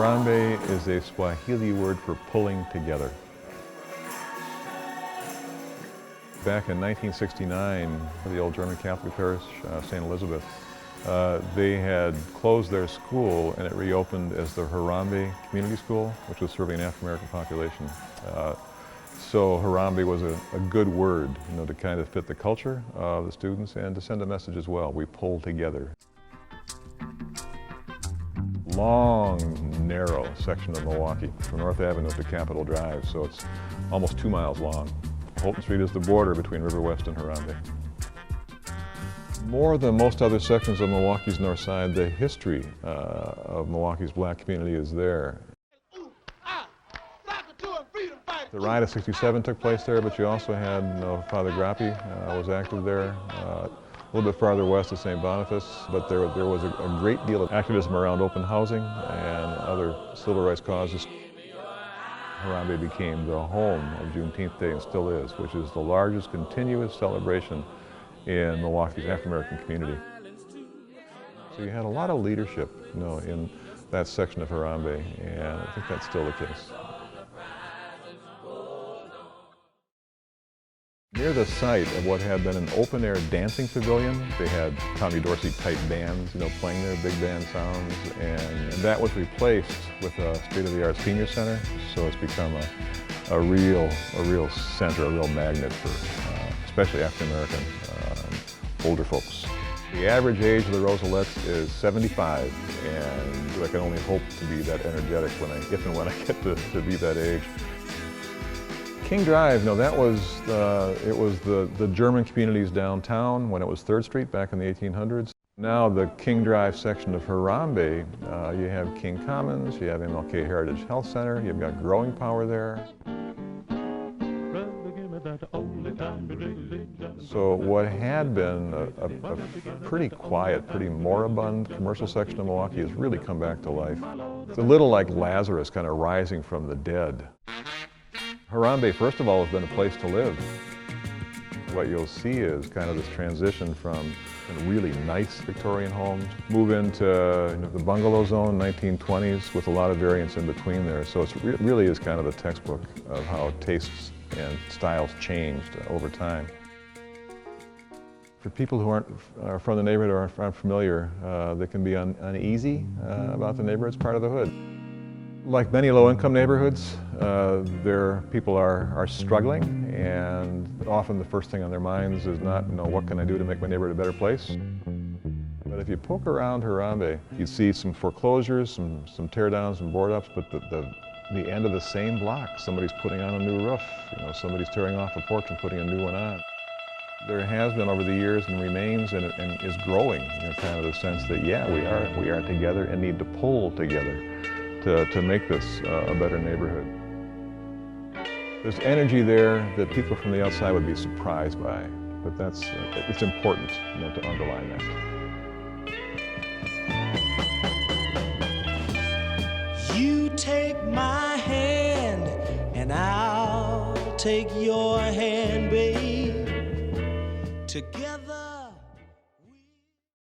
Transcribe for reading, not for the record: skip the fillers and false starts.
Harambee is a Swahili word for pulling together. Back in 1969, the old German Catholic parish, St. Elizabeth, they had closed their school and it reopened as the Harambee Community School, which was serving an African American population. So Harambee was a good word, to kind of fit the culture of the students and to send a message as well. We pull together. Long, narrow section of Milwaukee from North Avenue to Capitol Drive, so it's almost 2 miles long. Holton Street is the border between River West and Harambee. More than most other sections of Milwaukee's north side, the history of Milwaukee's black community is there. The riot of '67 took place there, but you also had Father Grappi was active there. A little bit farther west of St. Boniface, but there was a great deal of activism around open housing and other civil rights causes. Harambee became the home of Juneteenth Day and still is, which is the largest continuous celebration in Milwaukee's African American community. So you had a lot of leadership, in that section of Harambee, and I think that's still the case. Near the site of what had been an open-air dancing pavilion, they had Tommy Dorsey-type bands, playing their big band sounds, and that was replaced with a state-of-the-art senior center. So it's become a real center, a real magnet for especially African-American older folks. The average age of the Rosalettes is 75, and I can only hope to be that energetic if and when I get to be that age. King Drive, that was it was the German communities downtown when it was 3rd Street back in the 1800s. Now the King Drive section of Harambee, you have King Commons, you have MLK Heritage Health Center, you've got growing power there. So what had been a pretty quiet, pretty moribund commercial section of Milwaukee has really come back to life. It's a little like Lazarus kind of rising from the dead. Harambee, first of all, has been a place to live. What you'll see is kind of this transition from really nice Victorian homes, move into the bungalow zone, 1920s, with a lot of variance in between there. So it really is kind of a textbook of how tastes and styles changed over time. For people who aren't from the neighborhood or aren't familiar, they can be uneasy about the neighborhood. It's part of the hood. Like many low-income neighborhoods, people are struggling, and often the first thing on their minds is not, what can I do to make my neighborhood a better place? But if you poke around Harambee, you see some foreclosures, some tear-downs, some board-ups, but the end of the same block, somebody's putting on a new roof, somebody's tearing off a porch and putting a new one on. There has been over the years and remains and is growing, kind of the sense that, yeah, we are together and need to pull together to make this a better neighborhood. There's energy there that people from the outside would be surprised by, but it's important, to underline that. You take my hand and I'll take your hand.